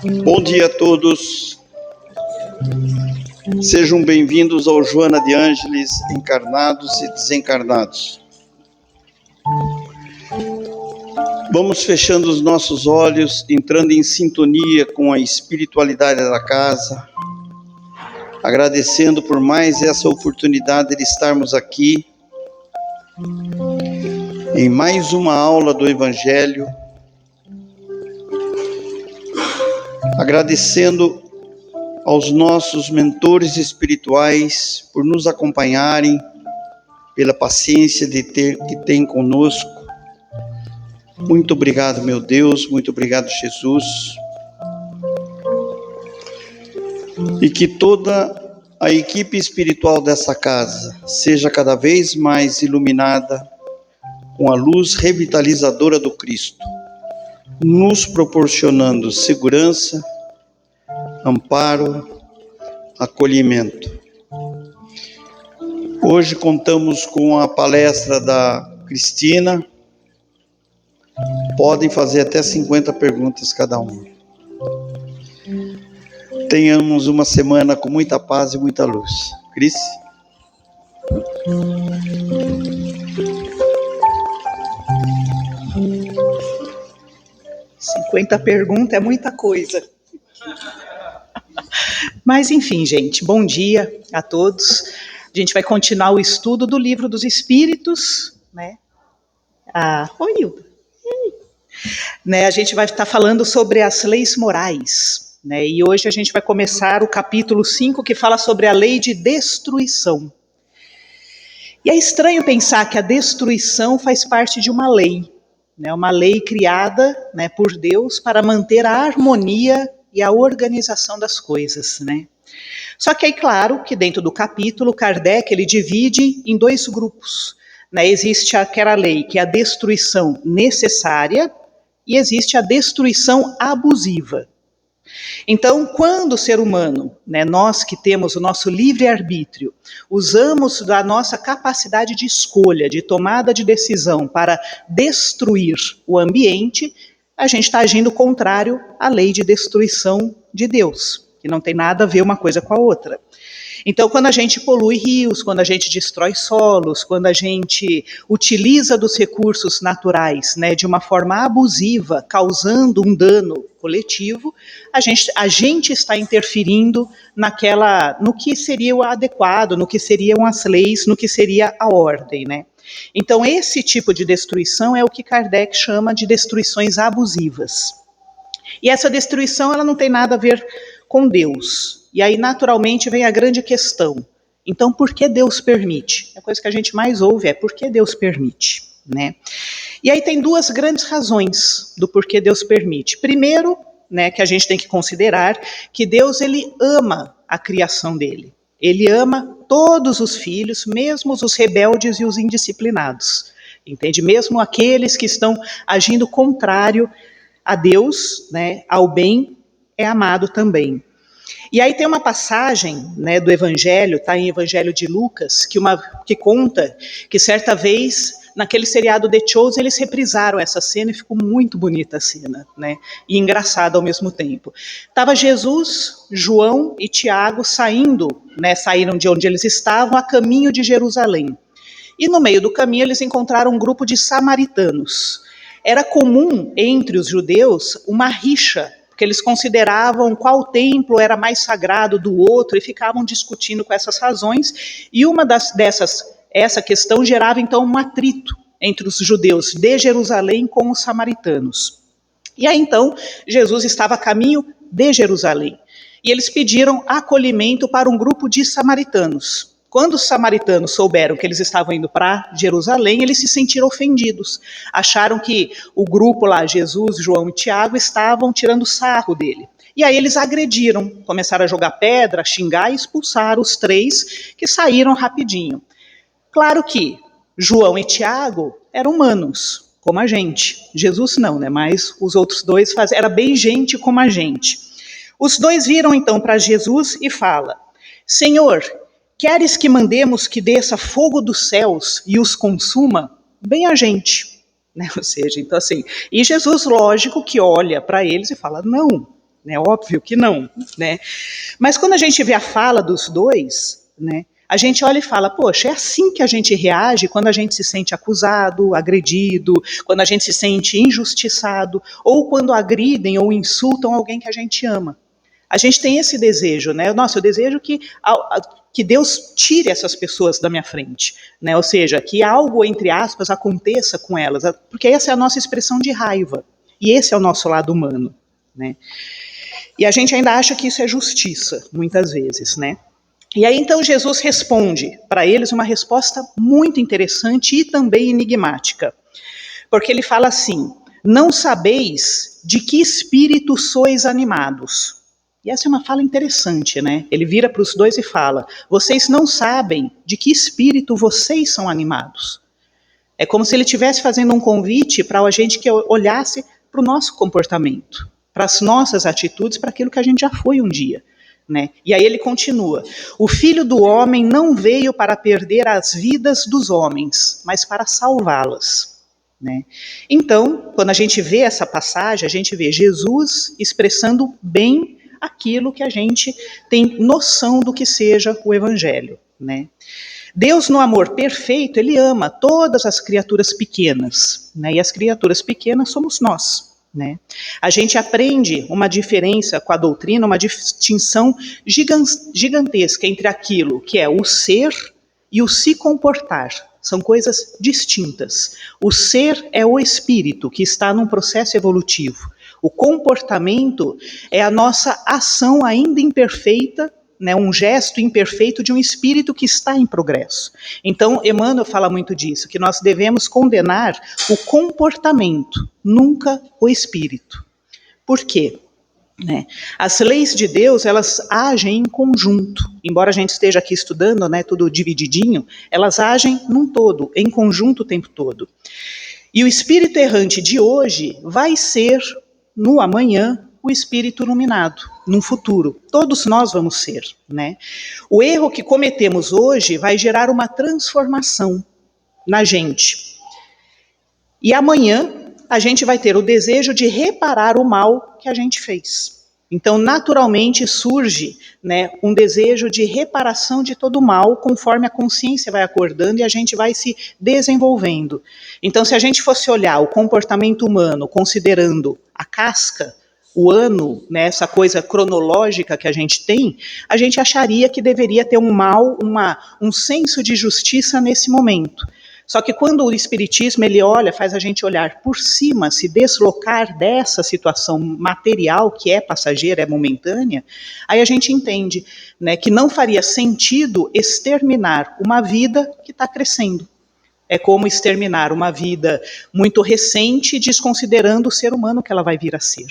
Bom dia a todos, sejam bem-vindos ao Joana de Ângeles, Encarnados e Desencarnados. Vamos fechando os nossos olhos, entrando em sintonia com a espiritualidade da casa, agradecendo por mais essa oportunidade de estarmos aqui, em mais uma aula do Evangelho, agradecendo aos nossos mentores espirituais por nos acompanharem, pela paciência que tem conosco. Muito obrigado, meu Deus, muito obrigado, Jesus. E que toda a equipe espiritual dessa casa seja cada vez mais iluminada com a luz revitalizadora do Cristo, nos proporcionando segurança, amparo, acolhimento. Hoje contamos com a palestra da Cristina. Podem fazer até 50 perguntas cada um. Tenhamos uma semana com muita paz e muita luz. Cris? Cinquenta perguntas é muita coisa. Mas enfim, gente, bom dia a todos. A gente vai continuar o estudo do Livro dos Espíritos, né? Oi, Hilda. A gente vai estar falando sobre as leis morais, né? E hoje a gente vai começar o capítulo 5, que fala sobre a lei de destruição. E é estranho pensar que a destruição faz parte de uma lei, né? Uma lei criada, né, por Deus para manter a harmonia e a organização das coisas, né? Só que é claro que dentro do capítulo, Kardec ele divide em dois grupos, né? Existe aquela lei que é a destruição necessária e existe a destruição abusiva. Então, quando o ser humano, né, nós que temos o nosso livre-arbítrio, usamos da nossa capacidade de escolha, de tomada de decisão para destruir o ambiente, a gente está agindo contrário à lei de destruição de Deus, que não tem nada a ver uma coisa com a outra. Então, quando a gente polui rios, quando a gente destrói solos, quando a gente utiliza dos recursos naturais, né, de uma forma abusiva, causando um dano coletivo, a gente está interferindo no que seria o adequado, no que seriam as leis, no que seria a ordem, né? Então, esse tipo de destruição é o que Kardec chama de destruições abusivas. E essa destruição, ela não tem nada a ver com Deus. E aí, naturalmente, vem a grande questão. Então, por que Deus permite? A coisa que a gente mais ouve é por que Deus permite, né? E aí tem duas grandes razões do porquê Deus permite. Primeiro, né, que a gente tem que considerar que Deus, ele ama a criação dele. Ele ama todos os filhos, mesmo os rebeldes e os indisciplinados. Entende? Mesmo aqueles que estão agindo contrário a Deus, né, ao bem, é amado também. E aí tem uma passagem, né, do Evangelho, está em Evangelho de Lucas, que conta que certa vez, naquele seriado The Chosen, eles reprisaram essa cena e ficou muito bonita a cena, né, e engraçada ao mesmo tempo. Estava Jesus, João e Tiago saíram de onde eles estavam a caminho de Jerusalém. E no meio do caminho eles encontraram um grupo de samaritanos. Era comum entre os judeus uma rixa, porque eles consideravam qual templo era mais sagrado do outro e ficavam discutindo com essas razões, e essa questão gerava então um atrito entre os judeus de Jerusalém com os samaritanos. E aí então Jesus estava a caminho de Jerusalém, e eles pediram acolhimento para um grupo de samaritanos. Quando os samaritanos souberam que eles estavam indo para Jerusalém, eles se sentiram ofendidos. Acharam que o grupo lá, Jesus, João e Tiago, estavam tirando sarro dele. E aí eles agrediram, começaram a jogar pedra, xingar e expulsar os três, que saíram rapidinho. Claro que João e Tiago eram humanos, como a gente. Jesus não, né? Mas os outros dois era bem gente como a gente. Os dois viram então para Jesus e falam: Senhor, queres que mandemos que desça fogo dos céus e os consuma? Bem a gente, né? Ou seja, então assim, e Jesus, lógico, que olha para eles e fala, não, né? Óbvio que não, né? Mas quando a gente vê a fala dos dois, né, a gente olha e fala, poxa, é assim que a gente reage quando a gente se sente acusado, agredido, quando a gente se sente injustiçado, ou quando agridem ou insultam alguém que a gente ama. A gente tem esse desejo, né? Nossa, eu desejo que Deus tire essas pessoas da minha frente, né? Ou seja, que algo, entre aspas, aconteça com elas, porque essa é a nossa expressão de raiva, e esse é o nosso lado humano, né? E a gente ainda acha que isso é justiça, muitas vezes, né? E aí então Jesus responde para eles uma resposta muito interessante e também enigmática, porque ele fala assim, não sabeis de que espírito sois animados. E essa é uma fala interessante, né? Ele vira para os dois e fala, vocês não sabem de que espírito vocês são animados. É como se ele estivesse fazendo um convite para a gente que olhasse para o nosso comportamento, para as nossas atitudes, para aquilo que a gente já foi um dia, né? E aí ele continua, o Filho do Homem não veio para perder as vidas dos homens, mas para salvá-las. Né? Então, quando a gente vê essa passagem, a gente vê Jesus expressando bem aquilo que a gente tem noção do que seja o Evangelho. Né? Deus, no amor perfeito, ele ama todas as criaturas pequenas, né? E as criaturas pequenas somos nós. Né? A gente aprende uma diferença com a doutrina, uma distinção gigantesca entre aquilo que é o ser e o se comportar. São coisas distintas. O ser é o espírito que está num processo evolutivo. O comportamento é a nossa ação ainda imperfeita, né, um gesto imperfeito de um espírito que está em progresso. Então, Emmanuel fala muito disso, que nós devemos condenar o comportamento, nunca o espírito. Por quê? Né? As leis de Deus, elas agem em conjunto. Embora a gente esteja aqui estudando, né, tudo divididinho, elas agem num todo, em conjunto o tempo todo. E o espírito errante de hoje vai ser, no amanhã, o espírito iluminado, no futuro. Todos nós vamos ser. Né? O erro que cometemos hoje vai gerar uma transformação na gente. E amanhã, a gente vai ter o desejo de reparar o mal que a gente fez. Então, naturalmente, surge, né, um desejo de reparação de todo o mal, conforme a consciência vai acordando e a gente vai se desenvolvendo. Então, se a gente fosse olhar o comportamento humano, considerando a casca, o ano, né, essa coisa cronológica que a gente tem, a gente acharia que deveria ter um mal, um senso de justiça nesse momento. Só que quando o Espiritismo ele olha, faz a gente olhar por cima, se deslocar dessa situação material que é passageira, é momentânea, aí a gente entende, né, que não faria sentido exterminar uma vida que está crescendo. É como exterminar uma vida muito recente, desconsiderando o ser humano que ela vai vir a ser.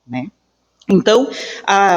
Né? Então,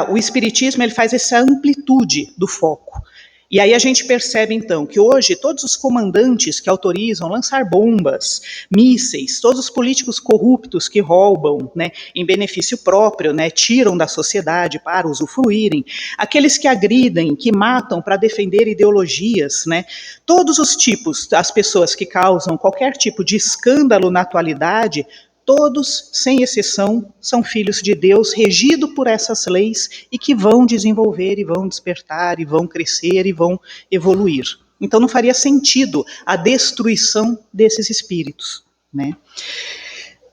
o Espiritismo ele faz essa amplitude do foco. E aí a gente percebe, então, que hoje todos os comandantes que autorizam lançar bombas, mísseis, todos os políticos corruptos que roubam, né, em benefício próprio, né, tiram da sociedade para usufruírem, aqueles que agridem, que matam para defender ideologias, né, todos os tipos, as pessoas que causam qualquer tipo de escândalo na atualidade, todos, sem exceção, são filhos de Deus, regidos por essas leis e que vão desenvolver, e vão despertar, e vão crescer, e vão evoluir. Então não faria sentido a destruição desses espíritos. Né?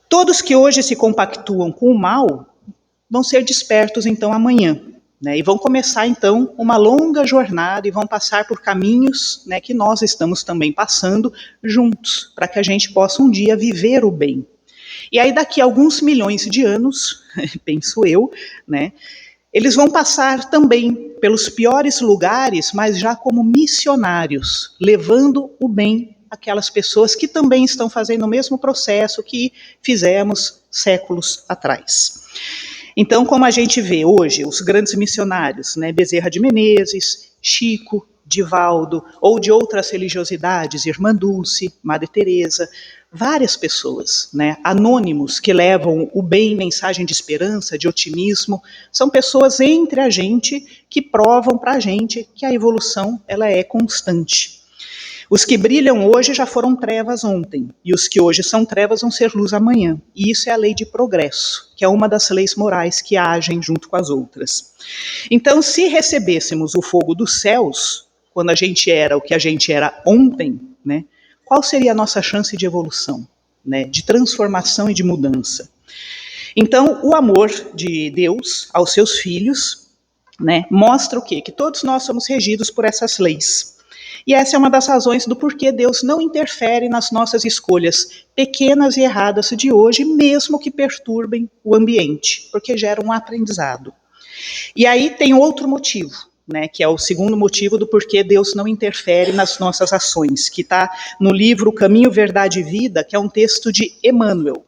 Todos que hoje se compactuam com o mal vão ser despertos então amanhã. Né? E vão começar então uma longa jornada e vão passar por caminhos, né, que nós estamos também passando juntos, para que a gente possa um dia viver o bem. E aí daqui a alguns milhões de anos, penso eu, né, eles vão passar também pelos piores lugares, mas já como missionários, levando o bem àquelas pessoas que também estão fazendo o mesmo processo que fizemos séculos atrás. Então, como a gente vê hoje, os grandes missionários, né, Bezerra de Menezes, Chico, Divaldo, ou de outras religiosidades, Irmã Dulce, Madre Teresa, várias pessoas, né, anônimos que levam o bem, mensagem de esperança, de otimismo, são pessoas entre a gente que provam para a gente que a evolução ela é constante. Os que brilham hoje já foram trevas ontem, e os que hoje são trevas vão ser luz amanhã. E isso é a lei de progresso, que é uma das leis morais que agem junto com as outras. Então, se recebêssemos o fogo dos céus, quando a gente era o que a gente era ontem, né, qual seria a nossa chance de evolução, né, de transformação e de mudança? Então, o amor de Deus aos seus filhos, né, mostra o quê? Que todos nós somos regidos por essas leis. E essa é uma das razões do porquê Deus não interfere nas nossas escolhas pequenas e erradas de hoje, mesmo que perturbem o ambiente, porque geram um aprendizado. E aí tem outro motivo, né, que é o segundo motivo do porquê Deus não interfere nas nossas ações, que está no livro Caminho, Verdade e Vida, que é um texto de Emmanuel.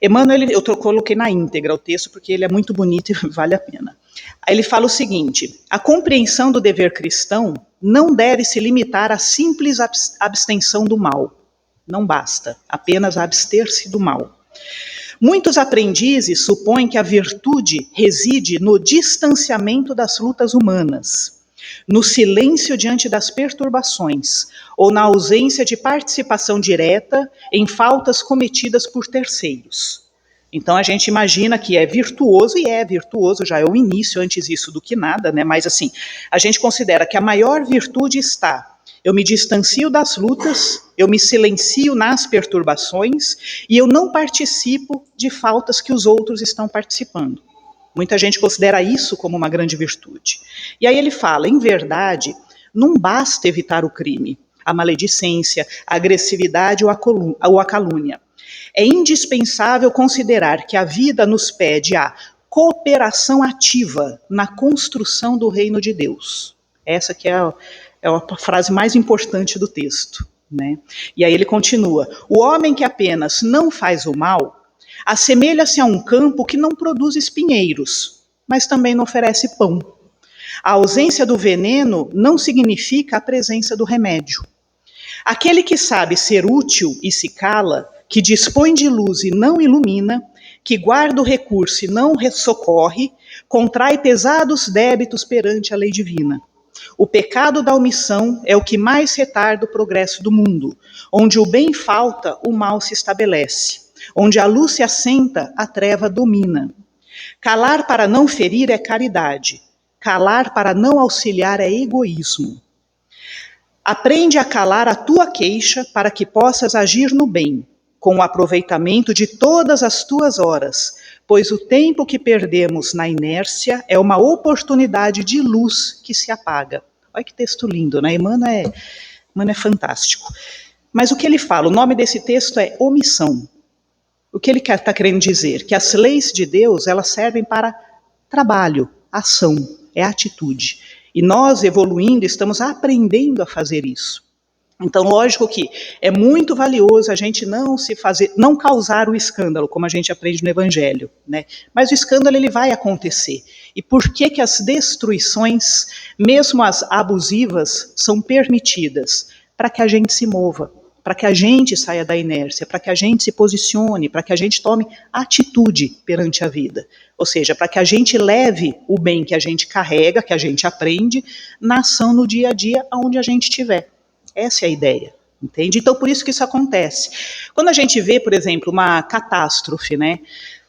Emmanuel, eu coloquei na íntegra o texto porque ele é muito bonito e vale a pena. Aí ele fala o seguinte: a compreensão do dever cristão não deve se limitar à simples abstenção do mal. Não basta apenas abster-se do mal. Muitos aprendizes supõem que a virtude reside no distanciamento das lutas humanas, no silêncio diante das perturbações, ou na ausência de participação direta em faltas cometidas por terceiros. Então a gente imagina que é virtuoso, e é virtuoso, já é o início, antes isso do que nada, né? Mas assim, a gente considera que a maior virtude está: eu me distancio das lutas, eu me silencio nas perturbações e eu não participo de faltas que os outros estão participando. Muita gente considera isso como uma grande virtude. E aí ele fala, em verdade, não basta evitar o crime, a maledicência, a agressividade ou a calúnia. É indispensável considerar que a vida nos pede a cooperação ativa na construção do reino de Deus. Essa que é a frase mais importante do texto, né? E aí ele continua: o homem que apenas não faz o mal assemelha-se a um campo que não produz espinheiros, mas também não oferece pão. A ausência do veneno não significa a presença do remédio. Aquele que sabe ser útil e se cala, que dispõe de luz e não ilumina, que guarda o recurso e não socorre, contrai pesados débitos perante a lei divina. O pecado da omissão é o que mais retarda o progresso do mundo. Onde o bem falta, o mal se estabelece. Onde a luz se assenta, a treva domina. Calar para não ferir é caridade. Calar para não auxiliar é egoísmo. Aprende a calar a tua queixa para que possas agir no bem, com o aproveitamento de todas as tuas horas, pois o tempo que perdemos na inércia é uma oportunidade de luz que se apaga. Olha que texto lindo, né? Emmanuel é fantástico. Mas o que ele fala? O nome desse texto é omissão. O que ele está querendo dizer? Que as leis de Deus, elas servem para trabalho, ação, é atitude. E nós, evoluindo, estamos aprendendo a fazer isso. Então, lógico que é muito valioso a gente não causar o escândalo, como a gente aprende no Evangelho, né? Mas o escândalo ele vai acontecer. E por que que as destruições, mesmo as abusivas, são permitidas? Para que a gente se mova, para que a gente saia da inércia, para que a gente se posicione, para que a gente tome atitude perante a vida. Ou seja, para que a gente leve o bem que a gente carrega, que a gente aprende, na ação no dia a dia, onde a gente estiver. Essa é a ideia, entende? Então, por isso que isso acontece. Quando a gente vê, por exemplo, uma catástrofe, né?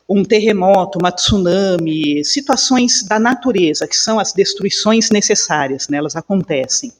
Um terremoto, uma tsunami, situações da natureza, que são as destruições necessárias, né? Elas acontecem.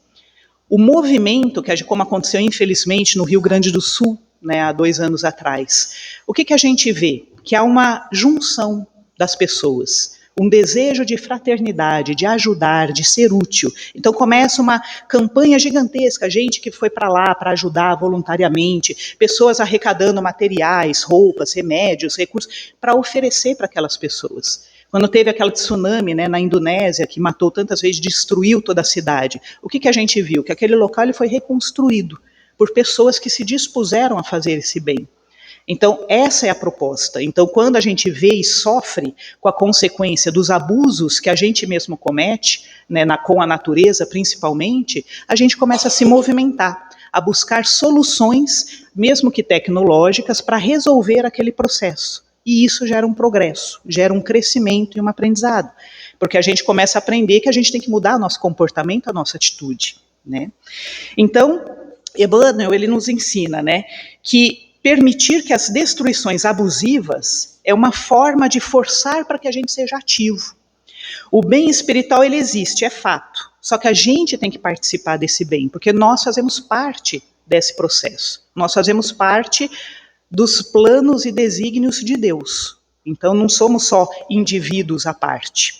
O movimento, como aconteceu infelizmente no Rio Grande do Sul, né, há 2 anos atrás, o que a gente vê? Que há uma junção das pessoas, um desejo de fraternidade, de ajudar, de ser útil. Então começa uma campanha gigantesca, gente que foi para lá para ajudar voluntariamente, pessoas arrecadando materiais, roupas, remédios, recursos, para oferecer para aquelas pessoas. Quando teve aquela tsunami, né, na Indonésia, que matou tantas vezes, destruiu toda a cidade, o que a gente viu? Que aquele local ele foi reconstruído por pessoas que se dispuseram a fazer esse bem. Então, essa é a proposta. Então, quando a gente vê e sofre com a consequência dos abusos que a gente mesmo comete, né, com a natureza principalmente, a gente começa a se movimentar, a buscar soluções, mesmo que tecnológicas, para resolver aquele processo. E isso gera um progresso, gera um crescimento e um aprendizado. Porque a gente começa a aprender que a gente tem que mudar o nosso comportamento, a nossa atitude, né? Então, Emmanuel, ele nos ensina, né, que permitir que as destruições abusivas é uma forma de forçar para que a gente seja ativo. O bem espiritual, ele existe, é fato. Só que a gente tem que participar desse bem, porque nós fazemos parte desse processo. Nós fazemos parte dos planos e desígnios de Deus. Então, não somos só indivíduos à parte,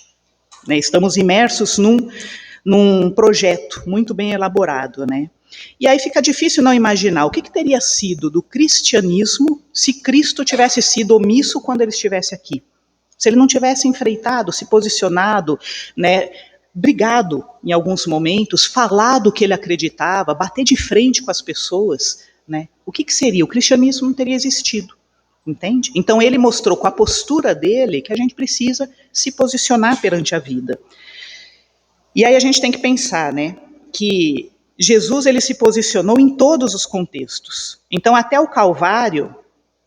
né? Estamos imersos num projeto muito bem elaborado, né? E aí fica difícil não imaginar o que teria sido do cristianismo se Cristo tivesse sido omisso quando ele estivesse aqui. Se ele não tivesse enfrentado, se posicionado, né, brigado em alguns momentos, falado o que ele acreditava, bater de frente com as pessoas, né, o que seria? O cristianismo não teria existido, entende? Então ele mostrou com a postura dele que a gente precisa se posicionar perante a vida. E aí a gente tem que pensar, né, que Jesus, ele se posicionou em todos os contextos. Então até o Calvário,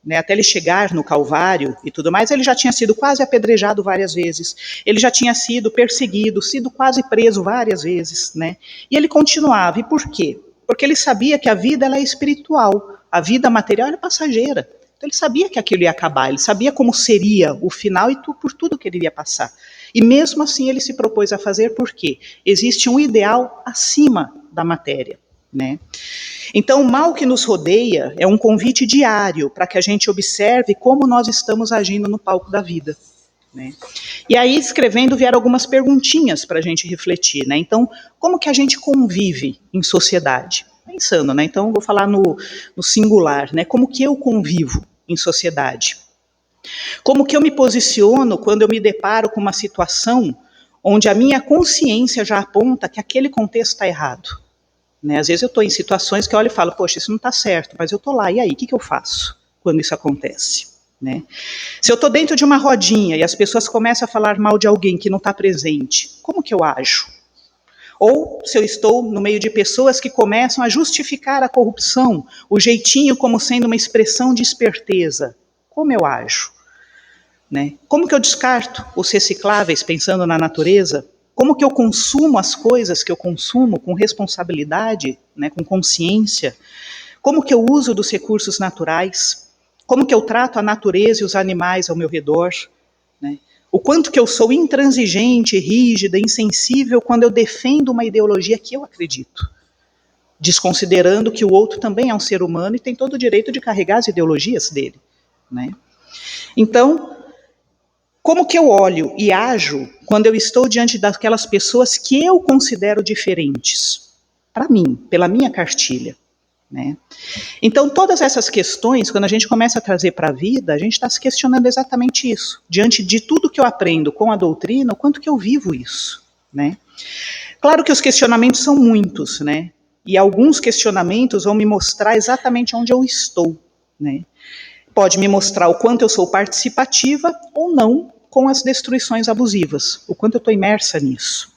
né, até ele chegar no Calvário e tudo mais, ele já tinha sido quase apedrejado várias vezes, ele já tinha sido perseguido, sido quase preso várias vezes, né? E ele continuava. E por quê? Porque ele sabia que a vida, ela é espiritual, a vida material é passageira. Então ele sabia que aquilo ia acabar, ele sabia como seria o final e por tudo que ele iria passar. E mesmo assim ele se propôs a fazer, por quê? Existe um ideal acima da matéria, né? Então, o mal que nos rodeia é um convite diário para que a gente observe como nós estamos agindo no palco da vida, né? E aí, escrevendo, vieram algumas perguntinhas para a gente refletir, né? Então, como que a gente convive em sociedade? Pensando, né? Então, vou falar no singular, né? Como que eu convivo em sociedade? Como que eu me posiciono quando eu me deparo com uma situação onde a minha consciência já aponta que aquele contexto está errado? Né? Às vezes eu estou em situações que eu olho e falo, poxa, isso não está certo, mas eu estou lá, e aí, o que eu faço quando isso acontece? Né? Se eu estou dentro de uma rodinha e as pessoas começam a falar mal de alguém que não está presente, como que eu ajo? Ou se eu estou no meio de pessoas que começam a justificar a corrupção, o jeitinho como sendo uma expressão de esperteza, como eu ajo? Né? Como que eu descarto os recicláveis pensando na natureza? Como que eu consumo as coisas que eu consumo com responsabilidade, né, com consciência? Como que eu uso dos recursos naturais? Como que eu trato a natureza e os animais ao meu redor? Né? O quanto que eu sou intransigente, rígida, insensível quando eu defendo uma ideologia que eu acredito, desconsiderando que o outro também é um ser humano e tem todo o direito de carregar as ideologias dele, né? Então, como que eu olho e ajo quando eu estou diante daquelas pessoas que eu considero diferentes? Para mim, pela minha cartilha, né? Então, todas essas questões, quando a gente começa a trazer para a vida, a gente está se questionando exatamente isso. Diante de tudo que eu aprendo com a doutrina, o quanto que eu vivo isso, né? Claro que os questionamentos são muitos, né? E alguns questionamentos vão me mostrar exatamente onde eu estou, né? Pode me mostrar o quanto eu sou participativa ou não com as destruições abusivas, o quanto eu estou imersa nisso.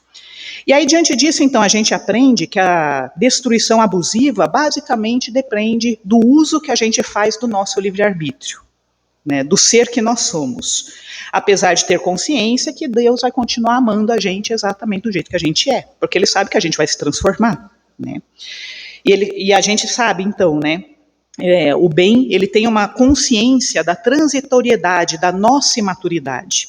E aí, diante disso, então, a gente aprende que a destruição abusiva basicamente depende do uso que a gente faz do nosso livre-arbítrio, né, do ser que nós somos. Apesar de ter consciência que Deus vai continuar amando a gente exatamente do jeito que a gente é, porque Ele sabe que a gente vai se transformar, né? E a gente sabe, então, né, o bem, ele tem uma consciência da transitoriedade da nossa imaturidade.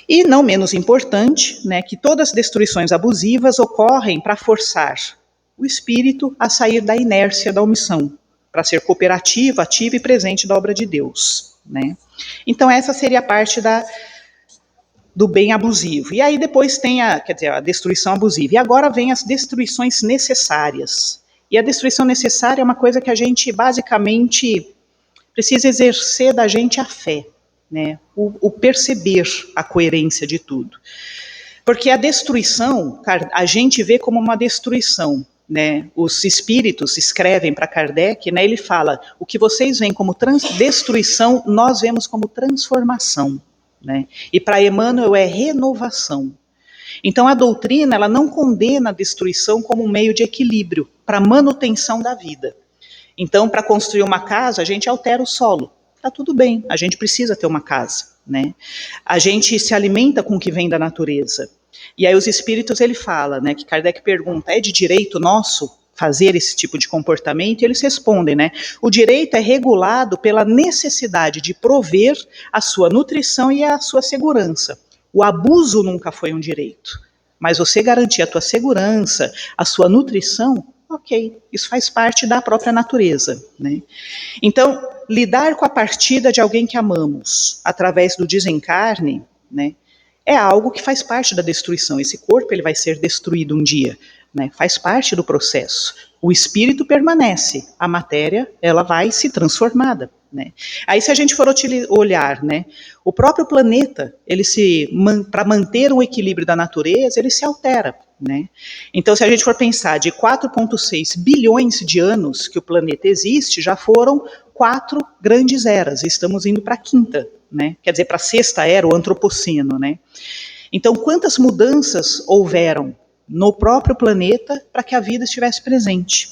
E não menos importante, né, que todas as destruições abusivas ocorrem para forçar o espírito a sair da inércia da omissão, para ser cooperativo, ativo e presente da obra de Deus, né? Então essa seria a parte do bem abusivo. E aí depois tem a destruição abusiva. E agora vem as destruições necessárias. E a destruição necessária é uma coisa que a gente basicamente precisa exercer da gente a fé, né? O perceber a coerência de tudo. Porque a destruição, a gente vê como uma destruição, né? Os espíritos escrevem para Kardec, né? Ele fala, o que vocês veem como destruição, nós vemos como transformação, né? E para Emmanuel é renovação. Então a doutrina, ela não condena a destruição como um meio de equilíbrio para manutenção da vida. Então, para construir uma casa, a gente altera o solo. Tá tudo bem, a gente precisa ter uma casa, né? A gente se alimenta com o que vem da natureza. E aí os espíritos, ele fala, né, que Kardec pergunta, é de direito nosso fazer esse tipo de comportamento, e eles respondem, né? O direito é regulado pela necessidade de prover a sua nutrição e a sua segurança. O abuso nunca foi um direito, mas você garantir a tua segurança, a sua nutrição, ok, isso faz parte da própria natureza, né? Então, lidar com a partida de alguém que amamos através do desencarne, né, é algo que faz parte da destruição. Esse corpo ele vai ser destruído um dia, né, faz parte do processo. O espírito permanece, a matéria ela vai se transformada, né. Aí se a gente for olhar, né, o próprio planeta, ele para manter o equilíbrio da natureza, ele se altera, né. Então se a gente for pensar de 4,6 bilhões de anos que o planeta existe, já foram 4 grandes eras, estamos indo para a quinta, né? Quer dizer, para a sexta era, o antropoceno, né? Então, quantas mudanças houveram no próprio planeta para que a vida estivesse presente?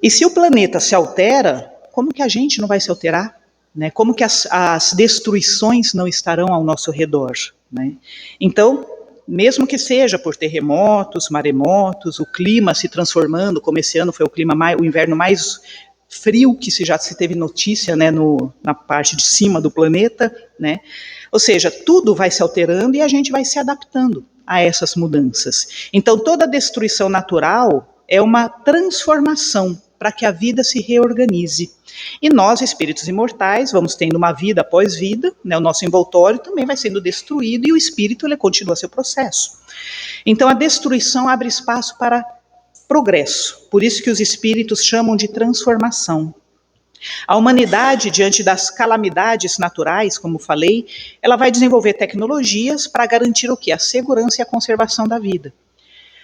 E se o planeta se altera, como que a gente não vai se alterar? Né? Como que as destruições não estarão ao nosso redor? Né? Então, mesmo que seja por terremotos, maremotos, o clima se transformando, como esse ano foi o inverno mais frio que já se teve notícia, né, na parte de cima do planeta, né? Ou seja, tudo vai se alterando e a gente vai se adaptando a essas mudanças. Então, toda destruição natural é uma transformação para que a vida se reorganize. E nós, espíritos imortais, vamos tendo uma vida após vida, né, o nosso envoltório também vai sendo destruído e o espírito ele continua seu processo. Então, a destruição abre espaço para progresso. Por isso que os espíritos chamam de transformação. A humanidade, diante das calamidades naturais, como falei, ela vai desenvolver tecnologias para garantir o quê? A segurança e a conservação da vida.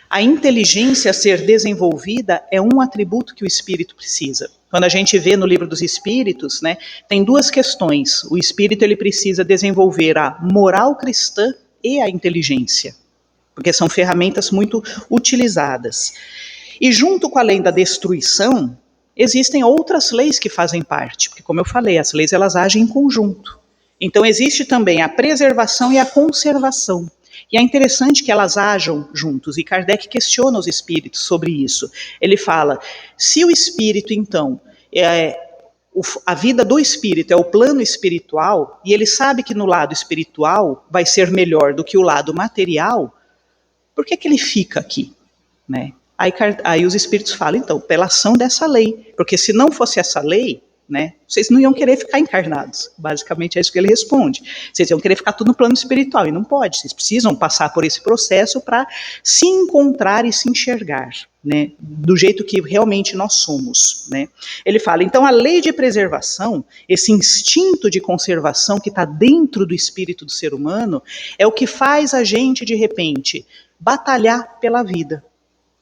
A inteligência a ser desenvolvida é um atributo que o espírito precisa. Quando a gente vê no livro dos espíritos, né, tem duas questões. O espírito ele precisa desenvolver a moral cristã e a inteligência, porque são ferramentas muito utilizadas. E junto com a lei da destruição, existem outras leis que fazem parte, porque como eu falei, as leis elas agem em conjunto. Então existe também a preservação e a conservação. E é interessante que elas ajam juntos, e Kardec questiona os espíritos sobre isso. Ele fala, se o espírito então, a vida do espírito é o plano espiritual, e ele sabe que no lado espiritual vai ser melhor do que o lado material, por que ele fica aqui, né? Aí os espíritos falam, então, pela ação dessa lei, porque se não fosse essa lei, né, vocês não iam querer ficar encarnados. Basicamente é isso que ele responde. Vocês iam querer ficar tudo no plano espiritual, e não pode. Vocês precisam passar por esse processo para se encontrar e se enxergar, né, do jeito que realmente nós somos. Né. Ele fala, então a lei de preservação, esse instinto de conservação que está dentro do espírito do ser humano, é o que faz a gente, de repente, batalhar pela vida.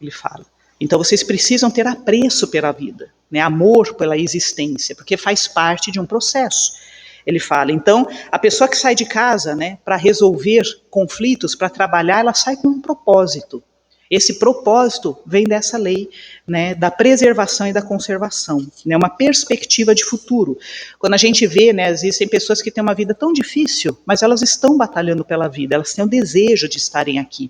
Ele fala. Então vocês precisam ter apreço pela vida, né? Amor pela existência, porque faz parte de um processo. Ele fala, então, a pessoa que sai de casa, né, para resolver conflitos, para trabalhar, ela sai com um propósito. Esse propósito vem dessa lei, né, da preservação e da conservação, né, uma perspectiva de futuro. Quando a gente vê, né, existem pessoas que têm uma vida tão difícil, mas elas estão batalhando pela vida, elas têm o desejo de estarem aqui.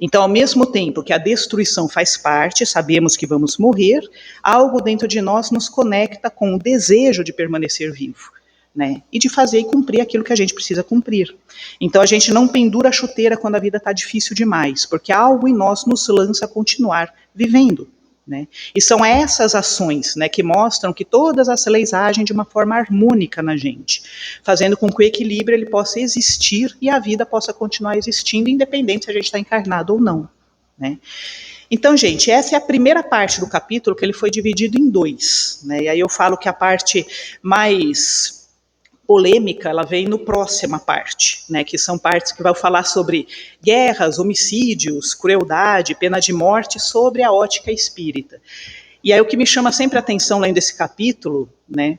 Então, ao mesmo tempo que a destruição faz parte, sabemos que vamos morrer, algo dentro de nós nos conecta com o desejo de permanecer vivo, né? E de fazer e cumprir aquilo que a gente precisa cumprir. Então, a gente não pendura a chuteira quando a vida está difícil demais, porque algo em nós nos lança a continuar vivendo. Né? E são essas ações, né, que mostram que todas as leis agem de uma forma harmônica na gente, fazendo com que o equilíbrio ele possa existir e a vida possa continuar existindo, independente se a gente está encarnado ou não. Né? Então, gente, essa é a primeira parte do capítulo, que ele foi dividido em 2. Né? E aí eu falo que a parte mais polêmica, ela vem no próxima parte, né, que são partes que vão falar sobre guerras, homicídios, crueldade, pena de morte, sobre a ótica espírita. E aí o que me chama sempre a atenção lendo esse capítulo, né,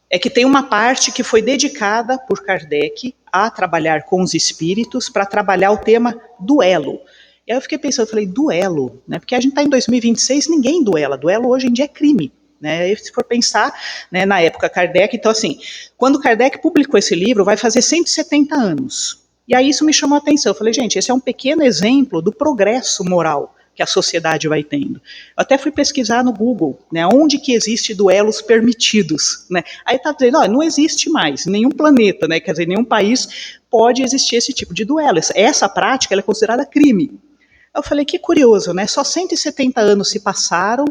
é que tem uma parte que foi dedicada por Kardec a trabalhar com os espíritos, para trabalhar o tema duelo. E aí eu fiquei pensando, eu falei, duelo, né, porque a gente está em 2026, ninguém duela, duelo hoje em dia é crime. Né, se for pensar, né, na época Kardec, então assim, quando Kardec publicou esse livro, vai fazer 170 anos. E aí isso me chamou a atenção. Eu falei, gente, esse é um pequeno exemplo do progresso moral que a sociedade vai tendo. Eu até fui pesquisar no Google, né, onde que existe duelos permitidos, né? Aí está dizendo, não existe mais, em nenhum planeta, né, quer dizer, em nenhum país pode existir esse tipo de duelo. Essa prática ela é considerada crime. Eu falei, que curioso, né? Só 170 anos se passaram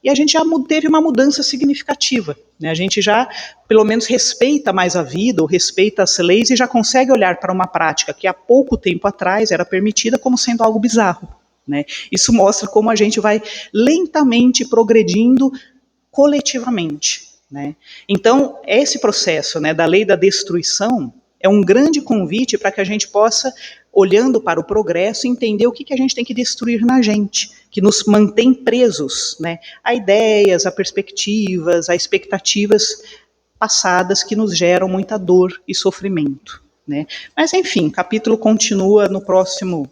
e a gente já teve uma mudança significativa, né? A gente já, pelo menos, respeita mais a vida, ou respeita as leis e já consegue olhar para uma prática que há pouco tempo atrás era permitida como sendo algo bizarro, né? Isso mostra como a gente vai lentamente progredindo coletivamente, né? Então, esse processo, né, da lei da destruição é um grande convite para que a gente possa, olhando para o progresso, entender o que a gente tem que destruir na gente, que nos mantém presos, né, a ideias, a perspectivas, a expectativas passadas que nos geram muita dor e sofrimento, né? Mas, enfim, o capítulo continua no próximo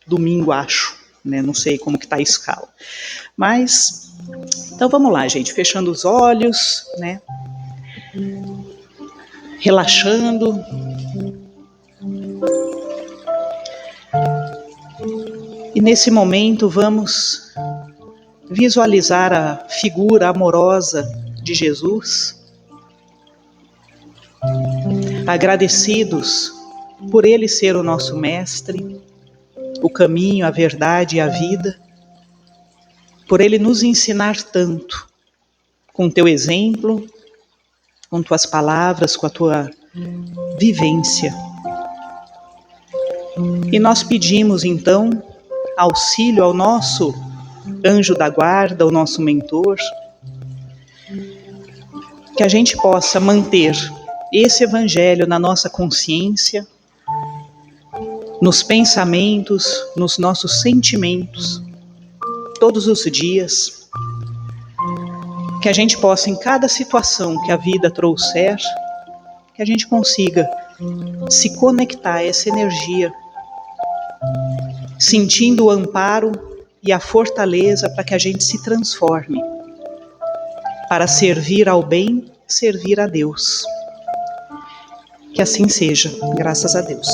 domingo, acho, né? Não sei como que está a escala. Mas, então vamos lá, gente, fechando os olhos, né? Relaxando. E nesse momento vamos visualizar a figura amorosa de Jesus, agradecidos por Ele ser o nosso mestre, o caminho, a verdade e a vida, por Ele nos ensinar tanto, com teu exemplo, com tuas palavras, com a tua vivência. E nós pedimos então auxílio ao nosso anjo da guarda, ao nosso mentor, que a gente possa manter esse evangelho na nossa consciência, nos pensamentos, nos nossos sentimentos, todos os dias, que a gente possa, em cada situação que a vida trouxer, que a gente consiga se conectar a essa energia, sentindo o amparo e a fortaleza para que a gente se transforme, para servir ao bem, servir a Deus. Que assim seja, graças a Deus.